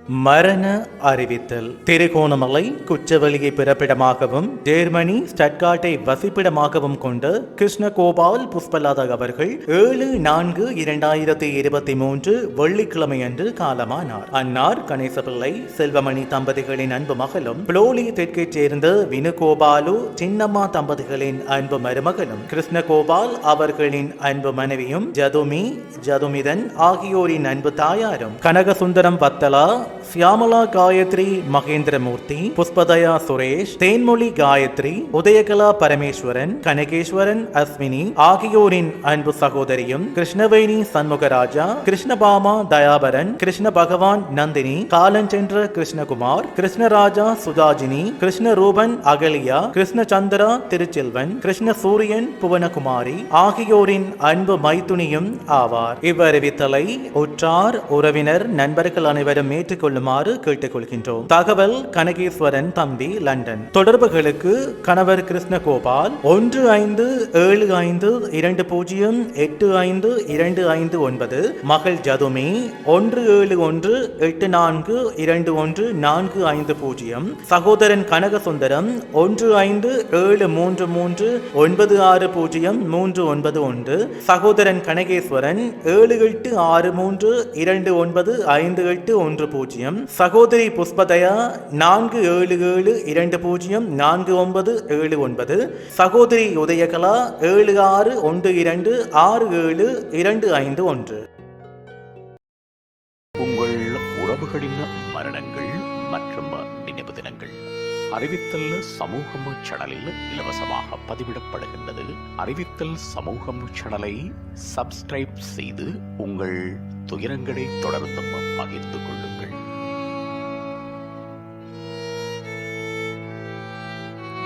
மரண அறிவித்தல். திருகோணமலை குச்சவெளியை பிறப்பிடமாகவும் ஜெர்மனி ஸ்டட்கார்ட்டை வசிப்பிடமாகவும் கொண்ட கிருஷ்ணகோபால் புஷ்பலதா அவர்கள் 7/4/2023 வெள்ளிக்கிழமை அன்று காலமானார். அன்னார் கணேசபிள்ளை செல்வமணி தம்பதிகளின் அன்பு மகளும், புலோலி தெற்கைச் சேர்ந்த வினுகோபாலு சின்னம்மா தம்பதிகளின் அன்பு மருமகளும், கிருஷ்ணகோபால் அவர்களின் அன்பு மனைவியும், ஜதுமிதன் ஆகியோரின் அன்பு தாயாரும், கனகசுந்தரம் வத்தலா, சியாமலா காயத்ரி மகேந்திரமூர்த்தி, புஷ்பதயா சுரேஷ், தேன்மொழி காயத்ரி, உதயகலா பரமேஸ்வரன், கனகேஸ்வரன் அஸ்வினி ஆகியோரின் அன்பு சகோதரியும், கிருஷ்ணவேணி சண்முகராஜா, கிருஷ்ணபாமா தயாபரன், கிருஷ்ண பகவான் நந்தினி, காலஞ்சென்ற கிருஷ்ணகுமார், கிருஷ்ணராஜா சுதாஜினி, கிருஷ்ணரூபன் அகலியா, கிருஷ்ணச்சந்திரா திருச்செல்வன், கிருஷ்ண சூரியன் புவனகுமாரி ஆகியோரின் அன்பு மைத்துனியும் ஆவார். இவ்வறிவித்தலை உற்றார் உறவினர் நண்பர்கள் அனைவரும் ஏற்றுக்கொள்ளுமாறு கேட்டுக்கொள்கின்றோம். தகவல் கனகேஸ்வரன் தம்பி, லண்டன். தொடர்புகளுக்கு கணவர் கிருஷ்ணகோபால் 1552085259, மகள் ஜதுமி 1718421450, சகோதரன் கனகசுந்தரம் 1573396039, சகோதரன் கனகேஸ்வரன் 7863295810, சகோதரி புஷ்பதயா 4772044979, சகோதரி உதயகலா 7612672251. உங்கள் உறவுகளின் மரணங்கள் மற்றும் நினைவு தினங்கள் அறிவித்தல் சமூகம் சேனலில் இலவசமாக பதிவிடப்படுகின்றது. அறிவித்தல் சமூகம் சேனலை சப்ஸ்கிரைப் செய்து உங்கள் துயரங்களை தொடர்ந்தும் பகிர்ந்து கொள்ளுங்கள்.